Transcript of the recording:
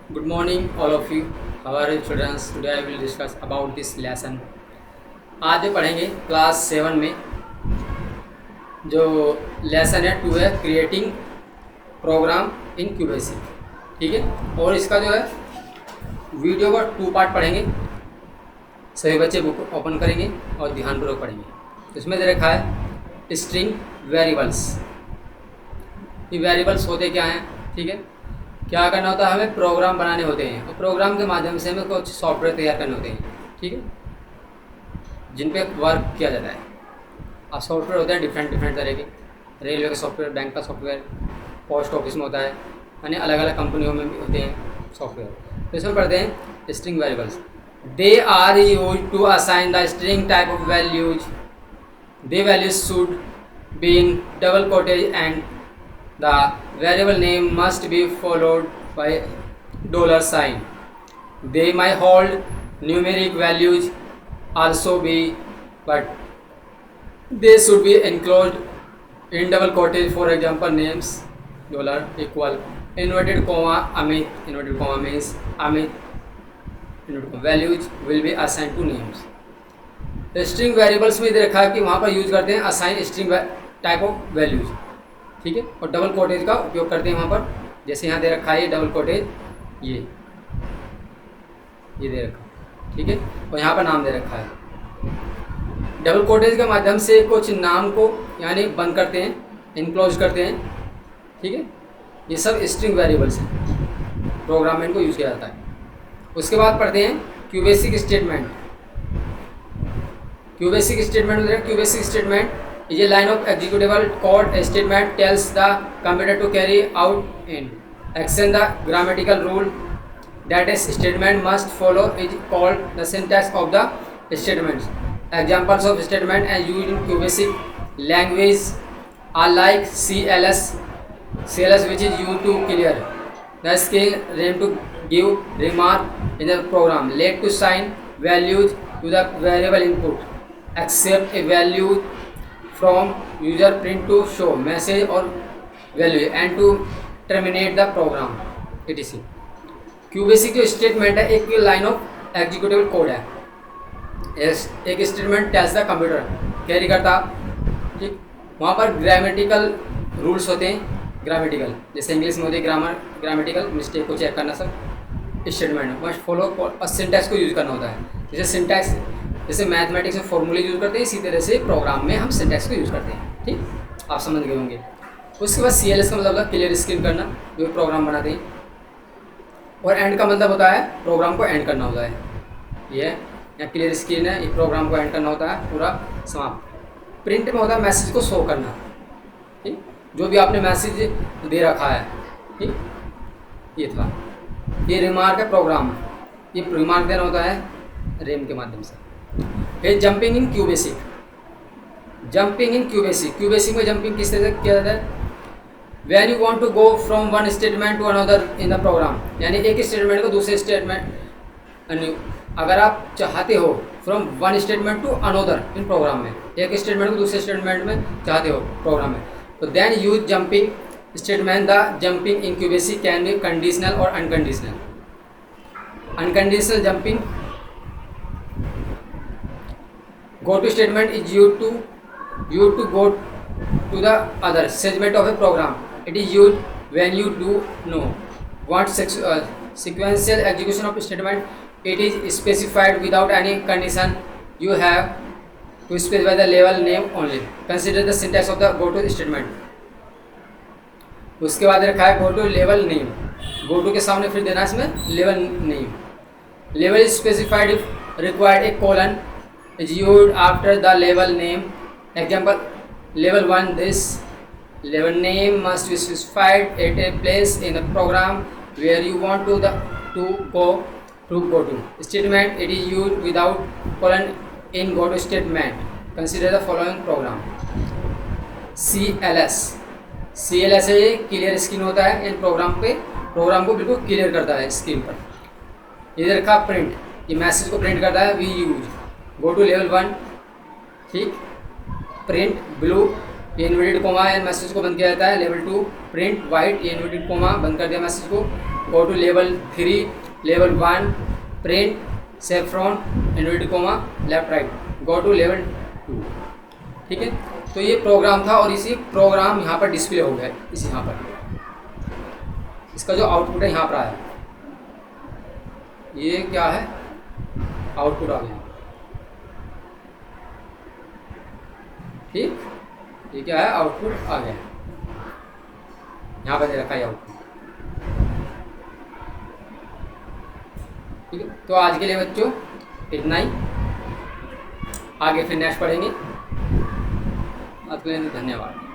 Good morning, all of you. How are you, children? Today I will discuss about this lesson. आज जो पढ़ेंगे class 7 में जो lesson है 2 है क्रिएटिंग प्रोग्राम इन क्यूबेसिक। ठीक है, और इसका जो है वीडियो का 2 पार्ट पढ़ेंगे। सभी बच्चे बुक ओपन करेंगे और ध्यानपूर्वक पढ़ेंगे। तो इसमें दे रखा है स्ट्रिंग वेरिएबल्स। ये वेरिएबल्स होते क्या हैं? ठीक है, क्या करना होता है, हमें प्रोग्राम बनाने होते हैं और प्रोग्राम के माध्यम से हमें कुछ सॉफ्टवेयर तैयार करने होते हैं। ठीक है, जिन पे वर्क किया जाता है। अब सॉफ्टवेयर होते हैं डिफरेंट तरह के, रेलवे का सॉफ्टवेयर, बैंक का सॉफ्टवेयर, पोस्ट ऑफिस में होता है, यानी अलग अलग कंपनियों में भी होते हैं सॉफ्टवेयर। तो इसमें पढ़ते हैं string variables. They are use to assign the string type of values. They values should be in double quotes and the variable name must be followed by $sign. They might hold numeric values also be, but they should be enclosed in double quotation. For example, names dollar equal inverted comma Amit, inverted comma means Amit, inverted comma values will be assigned to names. String variables में दे रखा है कि वहाँ पर use करते हैं assign string type of values. ठीक है, और डबल कोटेज का उपयोग करते हैं वहाँ पर। जैसे यहाँ दे रखा है ये डबल कोटेज, ये दे रखा। ठीक है, और यहाँ पर नाम दे रखा है। डबल कोटेज के माध्यम से कुछ नाम को यानी बंद करते हैं, इनक्लोज करते हैं। ठीक है, ये सब स्ट्रिंग वेरिएबल्स हैं, प्रोग्राम में इनको यूज़ किया जाता है। उसके बाद पढ़ते हैं क्यूबेसिक स्टेटमेंट। क्यूबेसिक स्टेटमेंट में क्यूबेसिक statement is a line of executable code. A statement tells the computer to carry out an action. The grammatical rule that a statement must follow is called the syntax of the statements. Examples of statement as used in QBasic language are like CLS, which is used to clear the scale, rem to give remark in the program, let to assign values to the variable input, accept a value from user, print to show message or value and to terminate the program etc. क्यूबेसिक जो statement है एक line of executable code है। एक statement tells the computer carry करता। ठीक, वहाँ पर grammatical rules होते हैं। ग्रामेटिकल जैसे इंग्लिश में होते हैं ग्रामेटिकल मिस्टेक को चेक करना सब स्टेटमेंट मस्ट फॉलो और सिंटैक्स को यूज़ करना होता है। जैसे सिंटैक्स जैसे मैथमेटिक्स में फॉर्मूले यूज़ करते हैं, इसी तरह से प्रोग्राम में हम सिंटैक्स को यूज़ करते हैं। ठीक, आप समझ गए होंगे। उसके बाद CLS का मतलब क्लियर स्क्रीन करना, जो प्रोग्राम बनाते हैं। और एंड का मतलब होता है प्रोग्राम को एंड करना होता है। ये यहाँ क्लियर स्क्रीन है, ये प्रोग्राम को एंड करना होता है, पूरा समाप्त। प्रिंट में होता है मैसेज को शो करना। ठीक, जो भी आपने मैसेज दे रखा है। ठीक, ये था। ये रिमार्क है प्रोग्राम, ये रिमार्क देना होता है रेम के माध्यम से। फिर जंपिंग इन क्यूबेसिक। क्यूबेसिक में जंपिंग किस तरह से किया जाता है? When you want to go from one statement to another in the program, यानी एक स्टेटमेंट को दूसरे स्टेटमेंट, अगर आप चाहते हो from one statement to another in program में, एक स्टेटमेंट को दूसरे स्टेटमेंट में चाहते हो प्रोग्राम में, तो then use jumping statement. The jumping in QBasic can be conditional और unconditional. Unconditional jumping go to statement is used to go to the other segment of a program. It is used when you do know want sequential execution of statement. It is specified without any condition. You have to specify the level name only. Consider the syntax of the go to statement. उसके बाद रखा है go to level name. go to के सामने फिर देना इसमें level name. Level is specified if required a colon is used after the level name. Example, level 1, this level name must be specified at a place in the program where you want to go to statement. It is used without colon in go to statement. Consider the following program. CLS है, clear screen होता है। इन programme पे programme को बिल्कुल clear करता है screen पर। इधर का प्रिंट, ये मैसेज को प्रिंट करता है। We use go to level 1। ठीक, प्रिंट ब्लू, ये इन्वर्टेड कोमा है, मैसेज को बंद किया जाता है। लेवल 2 प्रिंट वाइट, ये इन्वर्टेड कोमा बंद कर दिया मैसेज को। Go to level 3, level 1 print saffron inverted comma left right, go to level 2। ठीक है, तो ये प्रोग्राम था और इसी प्रोग्राम यहाँ पर डिस्प्ले हो गया इस यहाँ पर, इसका जो आउटपुट है यहाँ पर आया, ये क्या है आउटपुट आ गया। ठीक, ये क्या है आउटपुट आ गया, यहाँ पर दे रखा है आउटपुट। ठीक है, तो आज के लिए बच्चों इतना ही, आगे फिर नेक्स्ट पढ़ेंगे। आज के लिए धन्यवाद।